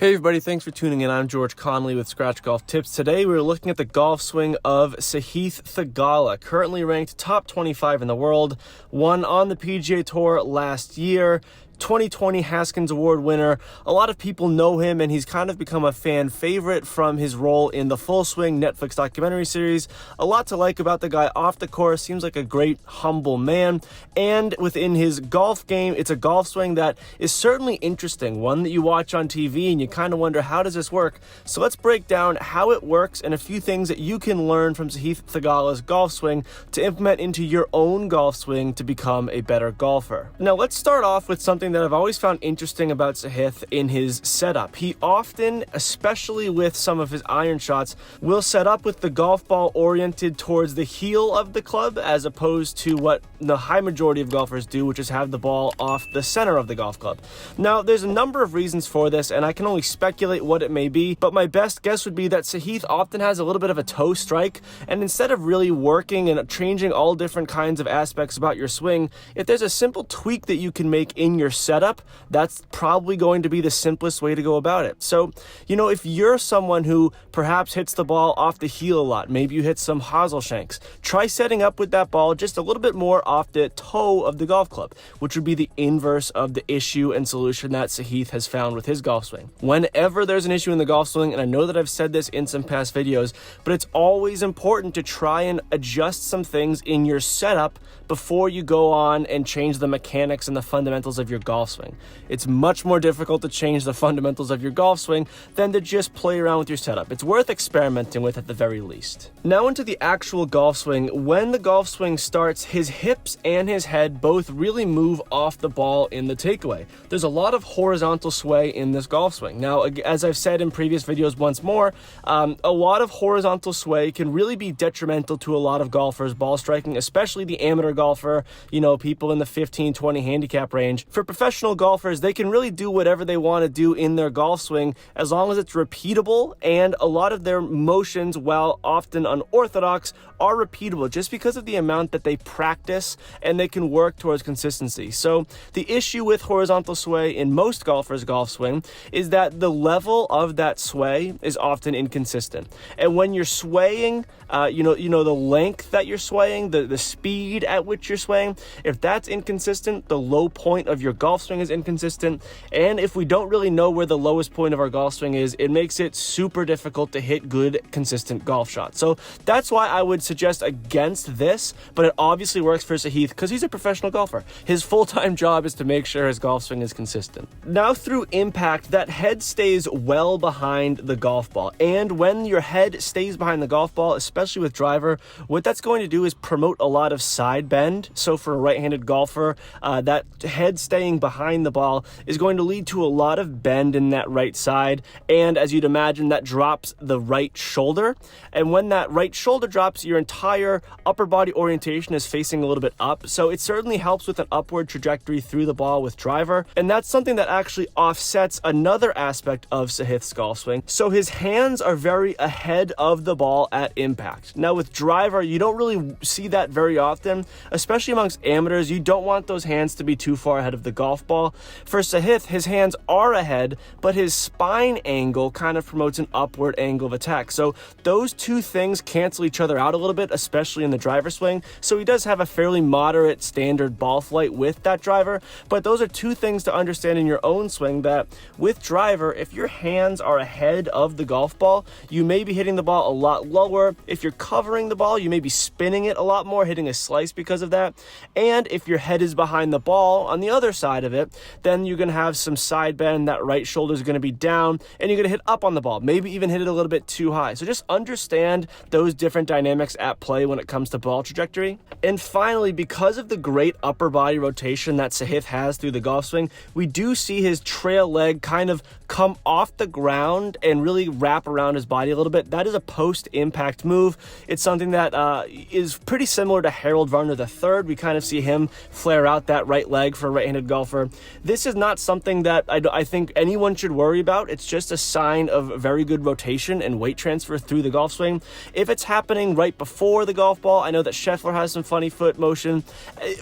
Hey everybody, thanks for tuning in. I'm George Conley with Scratch Golf Tips. Today we're looking at the golf swing of Sahith Theegala, currently ranked top 25 in the world, won on the PGA Tour last year, 2020 Haskins Award winner. A lot of people know him, and he's kind of become a fan favorite from his role in the Full Swing Netflix documentary series. A lot to like about the guy off the course. Seems like a great, humble man. And within his golf game, it's a golf swing that is certainly interesting, one that you watch on TV and you kind of wonder, how does this work? So let's break down how it works and a few things that you can learn from Sahith Theegala's golf swing to implement into your own golf swing to become a better golfer. Now, let's start off with something that I've always found interesting about Sahith in his setup. He often, especially with some of his iron shots, will set up with the golf ball oriented towards the heel of the club as opposed to what the high majority of golfers do, which is have the ball off the center of the golf club. Now, there's a number of reasons for this, and I can only speculate what it may be, but my best guess would be that Sahith often has a little bit of a toe strike, and instead of really working and changing all different kinds of aspects about your swing, if there's a simple tweak that you can make in your setup, that's probably going to be the simplest way to go about it. So, if you're someone who perhaps hits the ball off the heel a lot, maybe you hit some hosel shanks, try setting up with that ball just a little bit more off the toe of the golf club, which would be the inverse of the issue and solution that Sahith has found with his golf swing. Whenever there's an issue in the golf swing, and I know that I've said this in some past videos, but it's always important to try and adjust some things in your setup before you go on and change the mechanics and the fundamentals of your golf swing. It's much more difficult to change the fundamentals of your golf swing than to just play around with your setup. It's worth experimenting with at the very least. Now into the actual golf swing. When the golf swing starts, his hips and his head both really move off the ball in the takeaway. There's a lot of horizontal sway in this golf swing. Now, as I've said in previous videos once more, a lot of horizontal sway can really be detrimental to a lot of golfers' ball striking, especially the amateur golfer, people in the 15-20 handicap range. For professional golfers, they can really do whatever they want to do in their golf swing as long as it's repeatable, and a lot of their motions, while often unorthodox, are repeatable just because of the amount that they practice, and they can work towards consistency. So the issue with horizontal sway in most golfers' golf swing is that the level of that sway is often inconsistent. And when you're swaying, the length that you're swaying, the speed at which you're swaying, if that's inconsistent, the low point of your golf swing is inconsistent. And if we don't really know where the lowest point of our golf swing is, it makes it super difficult to hit good, consistent golf shots. So that's why I would suggest against this, but it obviously works for Sahith because he's a professional golfer. His full-time job is to make sure his golf swing is consistent. Now, through impact, that head stays well behind the golf ball. And when your head stays behind the golf ball, especially with driver, what that's going to do is promote a lot of side bend. So for a right-handed golfer, that head staying behind the ball is going to lead to a lot of bend in that right side. And as you'd imagine, that drops the right shoulder. And when that right shoulder drops, your entire upper body orientation is facing a little bit up. So it certainly helps with an upward trajectory through the ball with driver. And that's something that actually offsets another aspect of Sahith's golf swing. So his hands are very ahead of the ball at impact. Now with driver, you don't really see that very often, especially amongst amateurs. You don't want those hands to be too far ahead of the golf ball. For Sahith, his hands are ahead, but his spine angle kind of promotes an upward angle of attack. So those two things cancel each other out a little bit, especially in the driver swing. So he does have a fairly moderate standard ball flight with that driver, but those are two things to understand in your own swing, that with driver, if your hands are ahead of the golf ball, you may be hitting the ball a lot lower. If you're covering the ball, you may be spinning it a lot more, hitting a slice because of that. And if your head is behind the ball on the other side of it, then you're going to have some side bend. That right shoulder is going to be down, and you're going to hit up on the ball, maybe even hit it a little bit too high. So just understand those different dynamics at play when it comes to ball trajectory. And finally, because of the great upper body rotation that Sahith has through the golf swing, we do see his trail leg kind of come off the ground and really wrap around his body a little bit. That is a post-impact move. It's something that is pretty similar to Harold Varner III. We kind of see him flare out that right leg for a right-handed golfer. This is not something that I think anyone should worry about. It's just a sign of very good rotation and weight transfer through the golf swing. If it's happening right before the golf ball, I know that Scheffler has some funny foot motion.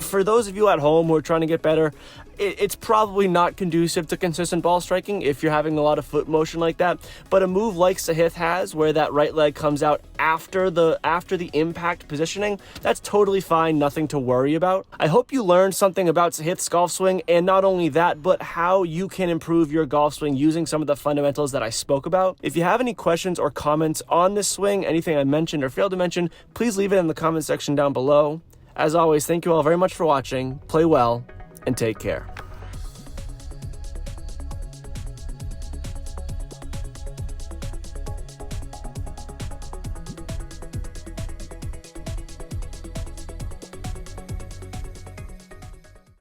For those of you at home who are trying to get better, it's probably not conducive to consistent ball striking if you're having a lot of foot motion like that. But a move like Sahith has, where that right leg comes out after the impact positioning, that's totally fine, nothing to worry about. I hope you learned something about Sahith's golf swing, and not only that, but how you can improve your golf swing using some of the fundamentals that I spoke about. If you have any questions or comments on this swing, anything I mentioned or failed to mention, please leave it in the comment section down below. As always, thank you all very much for watching. Play well and take care.